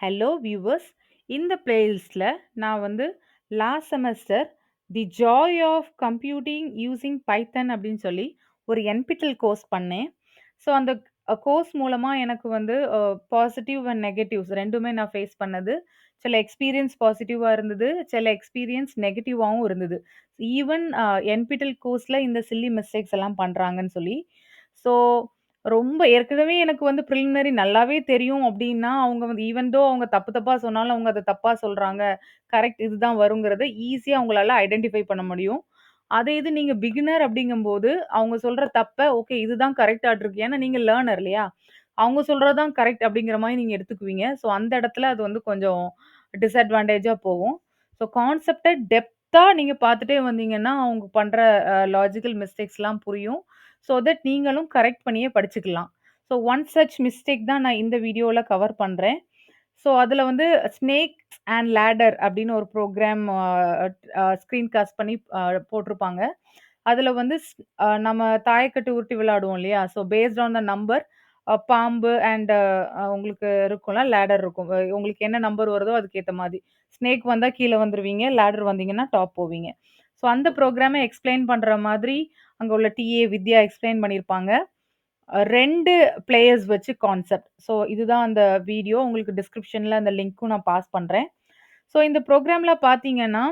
Hello viewers. இந்த பிளேலிஸ்ட்ல நான் வந்து last semester the joy of computing using Python அப்படின்னு சொல்லி ஒரு என்பிடெல் கோர்ஸ் பண்ணேன். ஸோ அந்த கோர்ஸ் மூலமா எனக்கு வந்து பாசிட்டிவ் அண்ட் நெகட்டிவ்ஸ் ரெண்டுமே நான் ஃபேஸ் பண்ணது. சில எக்ஸ்பீரியன்ஸ் பாசிட்டிவா இருந்தது, சில எக்ஸ்பீரியன்ஸ் நெகட்டிவாவும் இருந்தது. ஈவன் என்பிடெல் கோர்ஸ்ல இந்த சில்லி மிஸ்டேக்ஸ் எல்லாம் பண்றாங்கன்னு சொல்லி. ஸோ ரொம்ப ஏற்கனவே எனக்கு வந்து ப்ரிலிமினரி நல்லாவே தெரியும் அப்டின்னா, அவங்க வந்து ஈவன் தோ அவங்க தப்பு தப்பா சொன்னாலும், அவங்க அத தப்பா சொல்றாங்க. கரெக்ட் இதுதான் வருங்கிறத ஈஸியா அவங்களால ஐடென்டிஃபை பண்ண முடியும். அதே இது நீங்க பிகினர் அப்படிங்கும்போது, அவங்க சொல்ற தப்ப ஓகே இதுதான் கரெக்ட்டாட்ருக்கு. ஏன்னா நீங்க லேர்னர் இல்லையா? அவங்க சொல்றது தான் கரெக்ட் அப்படிங்கிற மாரி நீங்க எடுத்துக்குவீங்க. ஸோ அந்த இடத்துல அது வந்து கொஞ்சம் டிஸ்அட்வான்டேஜா போகும். ஸோ கான்செப்ட்ட டெப்த்தா நீங்க பார்த்துட்டே வந்தீங்கன்னா, அவங்க பண்ற லாஜிக்கல் மிஸ்டேக்ஸ்லாம் புரியும். ஸோ தட் நீங்களும் கரெக்ட் பண்ணியே படிச்சுக்கலாம். ஸோ ஒன் சச் மிஸ்டேக் தான் நான் இந்த வீடியோல கவர் பண்றேன். ஸோ அதுல வந்து ஸ்னேக்ஸ் அண்ட் லேடர் அப்படின்னு ஒரு ப்ரோகிராம் ஸ்க்ரீன் காஸ்ட் பண்ணி போட்டிருப்பாங்க. அதுல வந்து நம்ம தாயக்கட்டு உருட்டி விளையாடுவோம் இல்லையா? So based on the number பாம்பு அண்ட் உங்களுக்கு இருக்கும்ல லேடர் இருக்கும். உங்களுக்கு என்ன நம்பர் வருதோ அதுக்கேத்த மாதிரி. ஸ்னேக் வந்தா கீழ வந்துருவீங்க. லேடர் வந்தீங்கன்னா டாப் போவீங்க. ஸோ அந்த ப்ரோகிராம எக்ஸ்ப்ளைன் பண்ற மாதிரி அங்க உள்ள டிஏ வித்யா எக்ஸ்ப்ளைன் பண்ணியிருப்பாங்க. 2 பிளேயர்ஸ் வச்சு கான்செப்ட். ஸோ இதுதான் அந்த வீடியோ. உங்களுக்கு டிஸ்கிரிப்ஷன்ல அந்த லிங்க்கும் நான் பாஸ் பண்றேன். ஸோ இந்த ப்ரோகிராம்ல பார்த்தீங்கன்னா,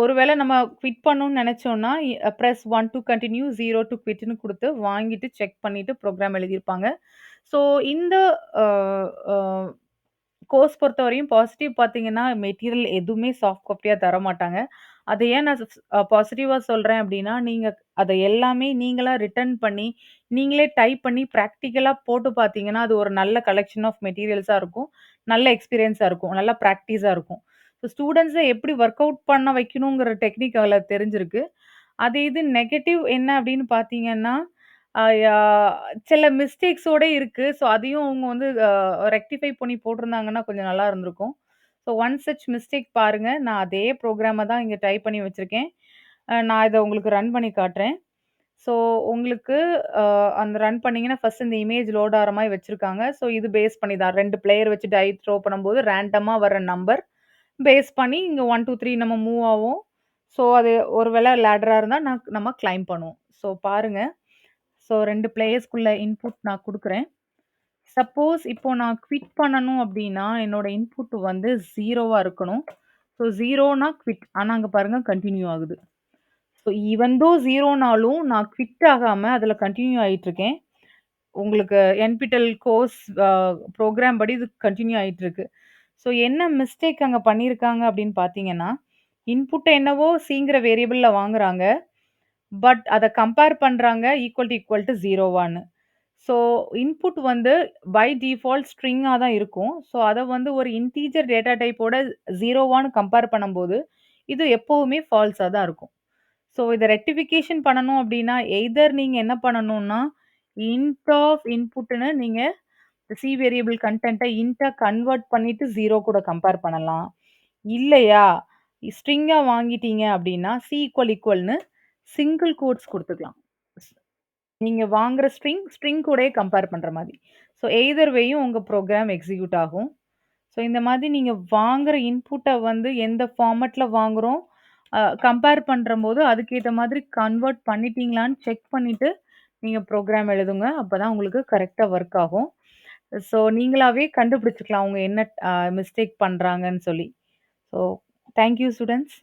ஒருவேள நம்ம குவிட் பண்ணணும்னு நெனச்சோம்னா, பிரஸ் 1 டூ கன்டின்யூ, 0 டூ குவிட்ன்னு குடுத்து வாங்கிட்டு செக் பண்ணிட்டு ப்ரோகிராம் எழுதியிருப்பாங்க. ஸோ இந்த அ அ கோர்ஸ் பொறுத்தவரையும் பாசிட்டிவ் பார்த்தீங்கன்னா, மெட்டீரியல் எதுவுமே சாஃப்ட் காப்பியா தரமாட்டாங்க. அத ஏன் நான் பாசிட்டிவா சொல்றேன் அப்டின்னா, நீங்க அத எல்லாமே நீங்களா ரிட்டர்ன் பண்ணி, நீங்களே டைப் பண்ணி பிராக்டிகலா போட்டு பார்த்தீங்கன்னா, அது ஒரு நல்ல கலெக்ஷன் ஆஃப் மெட்டீரியல்ஸா இருக்கும். நல்ல எக்ஸ்பீரியன்ஸா இருக்கும். நல்ல பிராக்டிஸா இருக்கும். ஸோ ஸ்டூடண்ட்ஸ எப்படி ஒர்க் அவுட் பண்ண வைக்கணுங்கிற டெக்னிக் அதுல தெரிஞ்சிருக்கு. அது இது நெகட்டிவ் என்ன அப்டின்னு பார்த்தீங்கன்னா, யா சில மிஸ்டேக்ஸோட இருக்கு. ஸோ அதையும் அவங்க வந்து ரெக்டிஃபை பண்ணி போட்டிருந்தாங்கன்னா கொஞ்சம் நல்லா இருந்திருக்கும். ஸோ ஒன் சச் மிஸ்டேக் பாருங்க. நான் அதே ப்ரோகிராம தான் இங்க டைப் பண்ணி வச்சிருக்கேன். நான் இத உங்களுக்கு ரன் பண்ணி காட்டுறேன். ஸோ உங்களுக்கு அந்த ரன் பண்ணீங்கன்னா, ஃபர்ஸ்ட் இந்த இமேஜ் லோட் ஆற மாரி வச்சிருக்காங்க. ஸோ இது பேஸ் பண்ணி தான் 2 பிளேயர் வச்சு டை த்ரோ பண்ணும்போது ரேண்டமா வர நம்பர் பேஸ் பண்ணி இங்க 1, 2, 3 நம்ம மூவ் ஆவோம். ஸோ அது ஒரு வேள லேடரா இருந்தா நம்ம கிளைம் பண்ணுவோம். ஸோ பாருங்க. ஸோ 2 பிளேயர்ஸ்க்குள்ள இன்புட் நான் குடுக்குறேன். சப்போஸ் இப்போ நான் குவிட் பண்ணணும் அப்டின்னா, என்னோட இன்புட் வந்து 0வா இருக்கணும். ஸோ 0னா குவிட். ஆனா அங்க பாருங்க கன்டின்யூ ஆகுது. ஸோ ஈவன் தோ 0னாலும் நான் குவிட் ஆகாம அதுல கன்டின்யூ ஆயிட்டுருக்கேன். உங்களுக்கு என்பிடெல் கோர்ஸ் ப்ரோகிராம் படி இது கன்டின்யூ ஆயிட்டுருக்கு. ஸோ என்ன மிஸ்டேக் அங்க பண்ணியிருக்காங்க அப்டின்னு பார்த்தீங்கன்னா, இன்புட்ட என்னவோ சிங்கிற வேரியபிள்ல வாங்குறாங்க. பட் அத கம்பேர் பண்றாங்க ஈக்குவல் டூ 0வான்னு. ஸோ இன்புட் வந்து பை டிஃபால்ட் ஸ்ட்ரிங்கா தான் இருக்கும். ஸோ அத வந்து ஒரு இன்டிஜர் டேட்டா டைப்போட 0வான்னு கம்பேர் பண்ணும்போது, இது எப்பவுமே ஃபால்ஸா தான் இருக்கும். ஸோ இத ரெக்டிஃபிகேஷன் பண்ணணும் அப்டின்னா, எய்தர் நீங்க என்ன பண்ணணும்னா, இன்ட் ஆஃப் இன்புட்ன்னு நீங்க சி வேரியபிள் கன்டென்ட்ட இன்ட்டா கன்வெர்ட் பண்ணிட்டு 0 கூட கம்பேர் பண்ணலாம். இல்லையா, ஸ்ட்ரிங்கா வாங்கிட்டீங்க அப்டின்னா, சி ஈக்குவல்ன்னு சிங்கிள் கோட்ஸ் குடுத்துக்கலாம். நீங்க வாங்குற ஸ்ட்ரிங் கூடயே கம்பேர் பண்ற மாரி. ஸோ எய்தர் வேயும் உங்க ப்ரோகிராம் எக்ஸிக்யூட் ஆகும். ஸோ இந்த மாதிரி நீங்க வாங்குற இன்புட்ட வந்து எந்த ஃபார்மட்ல வாங்குறோம், கம்பேர் பண்றம்போது அதுக்கேத்த மாதிரி கன்வெர்ட் பண்ணிட்டீங்களான்னு செக் பண்ணிட்டு, நீங்க ப்ரோகிராம் எழுதுங்க. அப்பதான் உங்களுக்கு கரெக்ட்டா ஒர்க் ஆகும். ஸோ நீங்களாவே கண்டுபிடிச்சுக்கலாம் அவங்க என்ன மிஸ்டேக் பண்றாங்கன்னு சொல்லி. So thank you students.